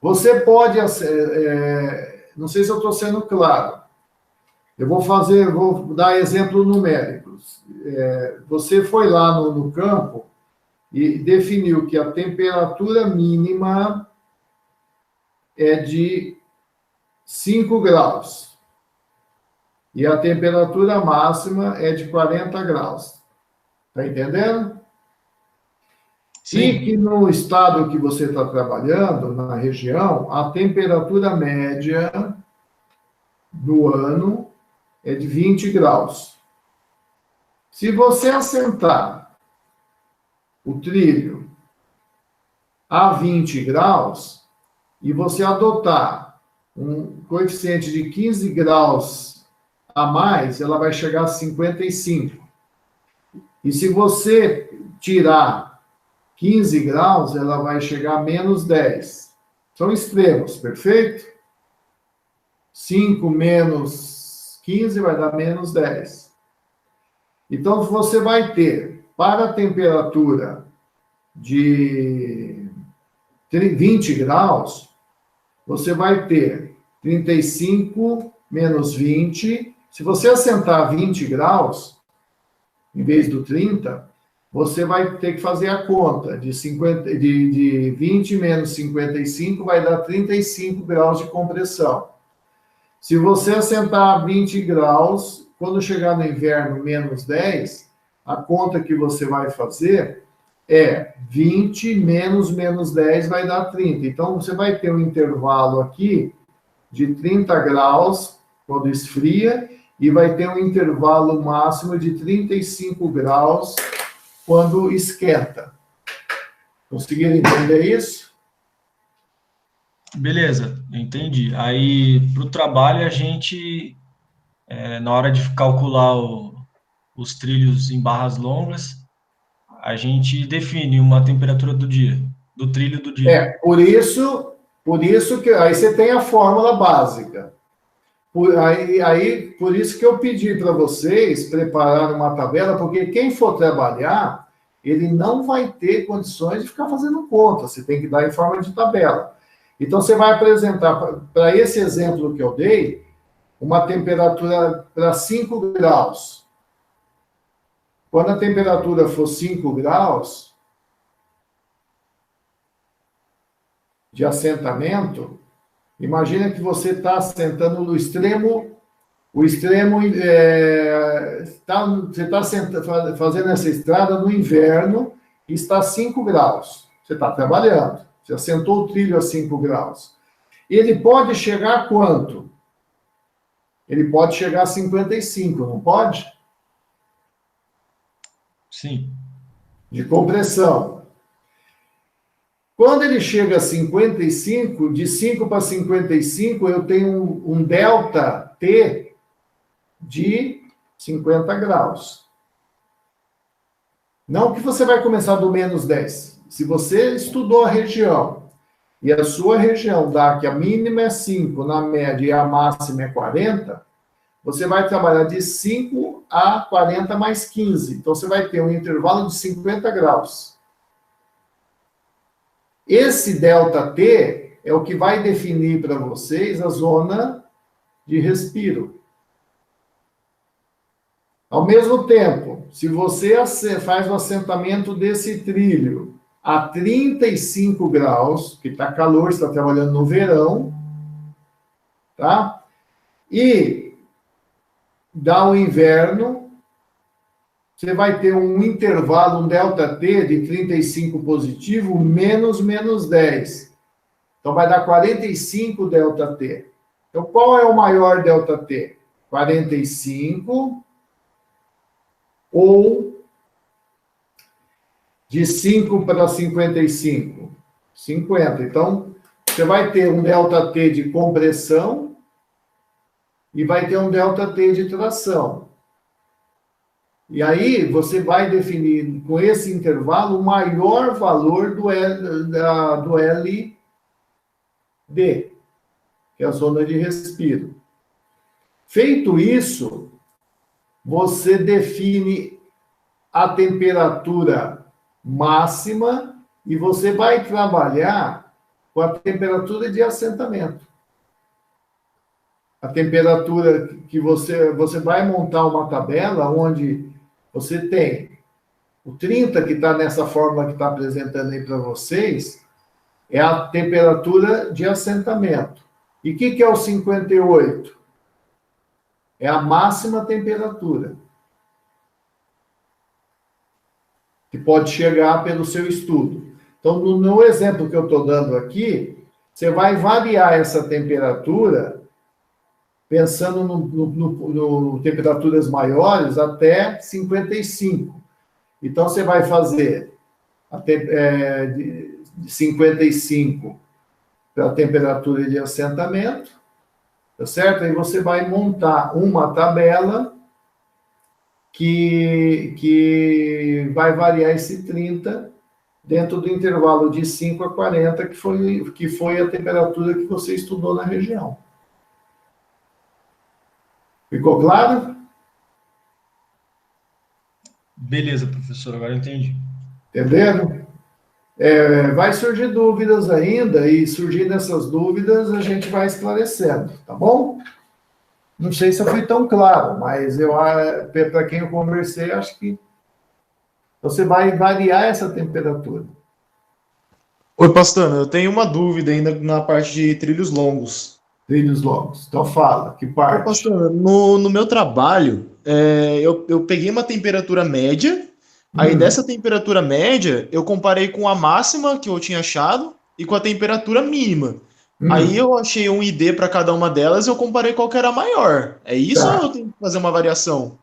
S1: Você pode... não sei se eu estou sendo claro. Vou dar exemplos numéricos. Você foi lá no campo e definiu que a temperatura mínima é de 5 graus. E a temperatura máxima é de 40 graus. Está entendendo? Sim. E que no estado que você está trabalhando, na região, a temperatura média do ano é de 20 graus. Se você assentar o trilho a 20 graus e você adotar um coeficiente de 15 graus a mais, ela vai chegar a 55. E se você tirar 15 graus, ela vai chegar a menos 10. São extremos, perfeito? 5 menos 15 vai dar menos 10. Então, você vai ter, para a temperatura de 20 graus, você vai ter 35 menos 20. Se você assentar 20 graus, em vez do 30, você vai ter que fazer a conta. De 20 menos 55 vai dar 35 graus de compressão. Se você assentar 20 graus, quando chegar no inverno, menos 10, a conta que você vai fazer é 20 menos 10 vai dar 30. Então, você vai ter um intervalo aqui de 30 graus quando esfria e vai ter um intervalo máximo de 35 graus quando esquenta. Conseguiram entender isso?
S2: Beleza, entendi. Aí, para o trabalho, a gente, na hora de calcular os trilhos em barras longas, a gente define uma temperatura do dia, do trilho do dia.
S1: Por isso que aí você tem a fórmula básica. Por isso que eu pedi para vocês preparar uma tabela, porque quem for trabalhar, ele não vai ter condições de ficar fazendo conta, você tem que dar em forma de tabela. Então, você vai apresentar, para esse exemplo que eu dei, uma temperatura para 5 graus. Quando a temperatura for 5 graus de assentamento, imagina que você está assentando no extremo, você está fazendo essa estrada no inverno e está a 5 graus. Você está trabalhando, você assentou o trilho a 5 graus. Ele pode chegar a quanto? Ele pode chegar a 55, não pode?
S2: Sim.
S1: De compressão. Quando ele chega a 55, de 5 para 55, eu tenho um delta T de 50 graus. Não que você vai começar do menos 10. Se você estudou a região e a sua região dá que a mínima é 5, na média e a máxima é 40, você vai trabalhar de 5 a 40 mais 15. Então, você vai ter um intervalo de 50 graus. Esse ΔT é o que vai definir para vocês a zona de respiro. Ao mesmo tempo, se você faz o assentamento desse trilho a 35 graus, que está calor, você está trabalhando no verão, tá? E dá o inverno, você vai ter um intervalo, um ΔT de 35 positivo, menos 10. Então, vai dar 45 ΔT. Então, qual é o maior ΔT? 45 ou de 5 para 55? 50. Então, você vai ter um ΔT de compressão e vai ter um ΔT de tração. E aí, você vai definir, com esse intervalo, o maior valor do LD, que é a zona de respiro. Feito isso, você define a temperatura máxima e você vai trabalhar com a temperatura de assentamento. A temperatura que você vai montar uma tabela onde você tem o 30, que está nessa fórmula que está apresentando aí para vocês, é a temperatura de assentamento. E o que é o 58? É a máxima temperatura, que pode chegar pelo seu estudo. Então, no exemplo que eu estou dando aqui, você vai variar essa temperatura pensando no temperaturas maiores até 55. Então, você vai fazer de 55 para a temperatura de assentamento, tá certo? Aí você vai montar uma tabela que vai variar esse 30 dentro do intervalo de 5 a 40, que foi a temperatura que você estudou na região. Ficou claro?
S2: Beleza, professor, agora eu entendi.
S1: Entenderam? Vai surgir dúvidas ainda, e surgindo essas dúvidas, a gente vai esclarecendo, tá bom? Não sei se eu fui tão claro, mas para quem eu conversei, acho que você vai variar essa temperatura.
S3: Oi, Pastano, eu tenho uma dúvida ainda na parte de trilhos longos.
S1: Trilhos longos. Então fala, que
S3: Ô,
S1: parte?
S3: pastor, no meu trabalho, eu peguei uma temperatura média, aí
S1: Hum,
S3: dessa temperatura média, eu comparei com a máxima que eu tinha achado e com a temperatura mínima. Aí
S1: hum,
S3: eu achei um ID para cada uma delas e eu comparei qual que era maior. É isso ou eu
S1: tá.
S3: tenho que fazer uma variação?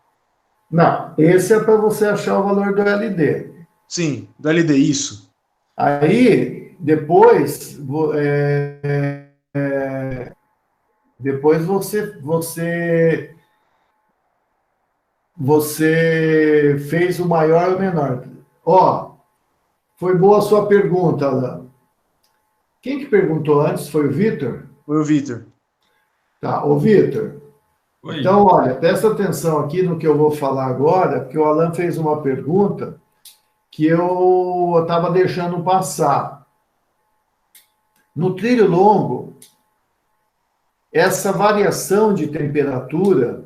S1: Não, esse é para você achar o valor do LD.
S3: Sim, do LD, isso.
S1: Aí, depois, depois você fez o maior ou menor. Ó, foi boa a sua pergunta, Alan. Quem que perguntou antes? Foi o Vitor?
S3: Foi o Vitor.
S1: Tá, ô Vitor.
S2: Oi.
S1: Então, olha, presta atenção aqui no que eu vou falar agora, porque o Alan fez uma pergunta que eu estava deixando passar. No trilho longo, essa variação de temperatura,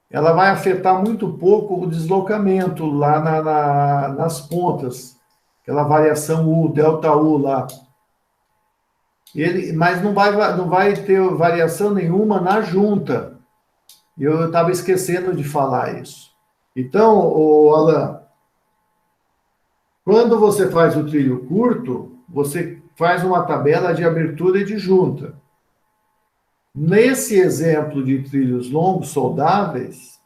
S1: ela vai afetar muito pouco o deslocamento lá nas pontas, aquela variação U, delta U lá. Mas não vai ter variação nenhuma na junta. Eu estava esquecendo de falar isso. Então, Alan, quando você faz o trilho curto, você faz uma tabela de abertura e de junta. Nesse exemplo de trilhos longos soldáveis,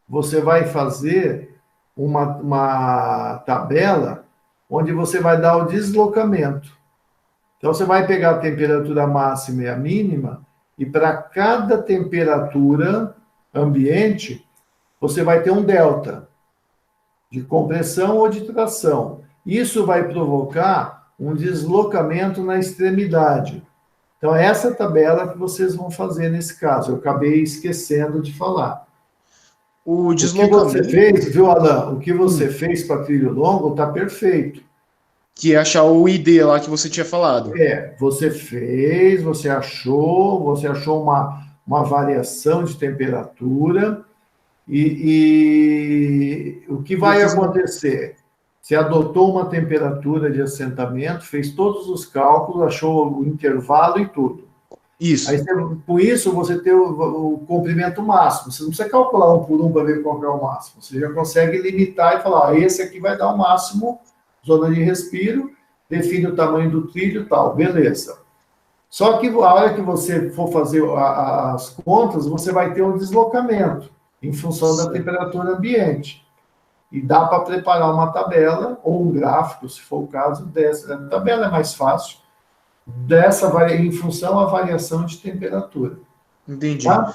S1: você vai fazer uma tabela onde você vai dar o deslocamento. Então, você vai pegar a temperatura máxima e a mínima, e para cada temperatura ambiente, você vai ter um delta de compressão ou de tração. Isso vai provocar um deslocamento na extremidade. Então, é essa tabela que vocês vão fazer nesse caso. Eu acabei esquecendo de falar.
S3: O
S1: O que você
S3: deslocamento,
S1: fez, viu, Alan? O que você
S3: sim,
S1: fez para trilho longo está perfeito.
S3: que é achar o ID lá que você tinha falado.
S1: Você fez, você achou uma variação de temperatura, e o que
S3: E eu
S1: vai
S3: fiz uma.
S1: acontecer? Você adotou uma temperatura de assentamento, fez todos os cálculos, achou o intervalo e tudo. Aí,
S3: Isso.
S1: com isso, você tem o comprimento máximo. Você não precisa calcular um por um para ver qual é o máximo. Você já consegue limitar e falar, esse aqui vai dar o máximo, zona de respiro, define o tamanho do trilho e tal, beleza. Só que a hora que você for fazer as contas, você vai ter um deslocamento em função da
S3: Certo.
S1: temperatura ambiente. E dá para preparar uma tabela ou um gráfico, se for o caso, dessa. A tabela é mais fácil, em função da variação de temperatura.
S3: Entendi.
S1: Tá?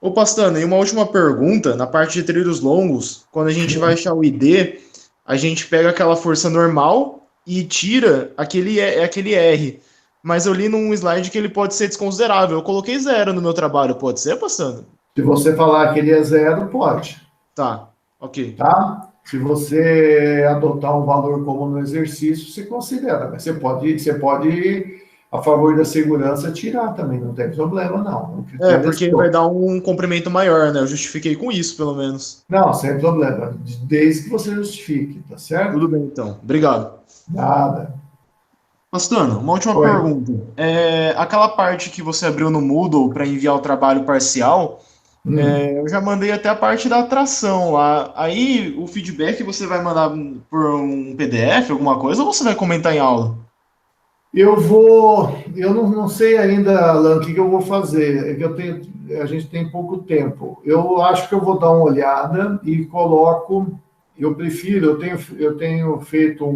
S3: Ô, Pastano, e uma última pergunta, na parte de trilhos longos, quando a gente vai achar o ID, a gente pega aquela força normal e tira aquele R. Mas eu li num slide que ele pode ser desconsiderável. Eu coloquei zero no meu trabalho, pode ser, Pastano?
S1: Se você falar que ele é zero, pode.
S3: Tá, ok.
S1: Tá? Se você adotar um valor como no exercício, você considera. Mas você pode, a favor da segurança, tirar também, não tem problema, não. O critério é
S3: Porque vai
S1: seu.
S3: dar um comprimento maior, né? Eu justifiquei com isso, pelo menos.
S1: Não, sem problema, desde que você justifique, tá certo?
S3: Tudo bem, então. Obrigado.
S1: Nada.
S3: Pastano, uma última
S1: Oi.
S3: pergunta. Aquela parte que você abriu no Moodle para enviar o trabalho parcial,
S1: Hum.
S3: eu já mandei até a parte da atração lá. Aí o feedback você vai mandar por um PDF, alguma coisa, ou você vai comentar em aula?
S1: Eu não sei ainda, Alan, o que eu vou fazer. É que a gente tem pouco tempo. Eu acho que eu vou dar uma olhada e coloco. Eu tenho feito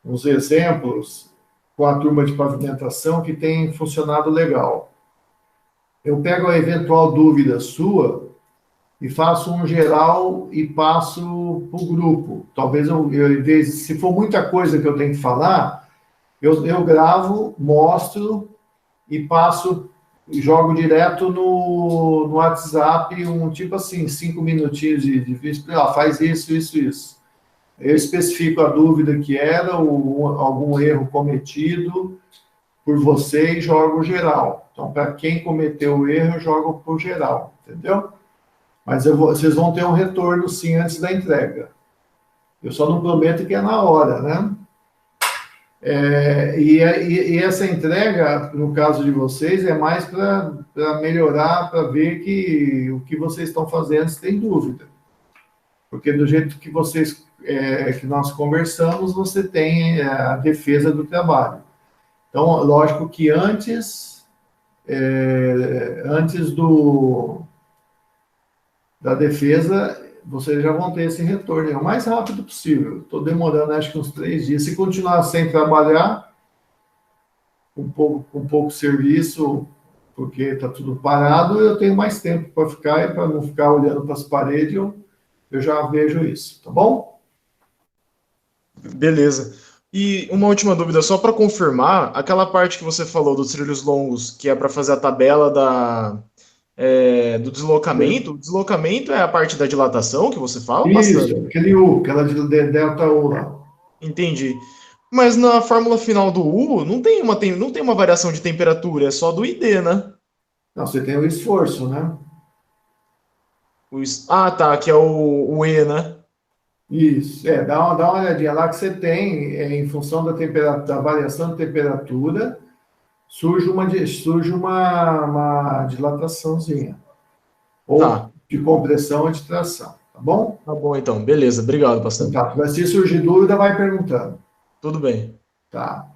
S1: uns exemplos com a turma de pavimentação que tem funcionado legal. Eu pego a eventual dúvida sua e faço um geral e passo para o grupo. Talvez se for muita coisa que eu tenho que falar, eu gravo, mostro e passo, jogo direto no WhatsApp, um tipo assim, 5 minutinhos de vídeo, faz isso, isso, isso. Eu especifico a dúvida que era, ou algum erro cometido por você e jogo geral. Então, para quem cometeu o erro, eu jogo por geral, entendeu? Mas vocês vão ter um retorno, sim, antes da entrega. Eu só não prometo que é na hora, né? E essa entrega, no caso de vocês, é mais para melhorar, para ver que o que vocês estão fazendo, se tem dúvida. Porque do jeito que que nós conversamos, você tem a defesa do trabalho. Então, lógico que antes da defesa, vocês já vão ter esse retorno, o mais rápido possível. Estou demorando, acho que uns 3 dias. Se continuar sem trabalhar, com pouco serviço, porque está tudo parado, eu tenho mais tempo para ficar, e para não ficar olhando para as paredes, eu já vejo isso, tá bom?
S3: Beleza. E uma última dúvida, só para confirmar, aquela parte que você falou dos trilhos longos, que é para fazer a tabela do deslocamento, o deslocamento é a parte da dilatação que você fala,
S1: Isso,
S3: bastante.
S1: aquele U, aquela de delta U lá.
S3: Entendi. Mas na fórmula final do U não tem uma variação de temperatura, é só do ID, né?
S1: Não, você tem o esforço, né?
S3: Ah, tá, que é o E, né?
S1: Isso, dá uma olhadinha lá que você tem, em função da variação de temperatura, surge uma dilataçãozinha, ou
S3: Tá,
S1: de compressão ou de tração, tá bom?
S3: tá bom então, beleza, obrigado,
S1: Então,
S3: bastante.
S1: tá, se surgir dúvida, vai perguntando,
S3: Tudo bem.
S1: tá?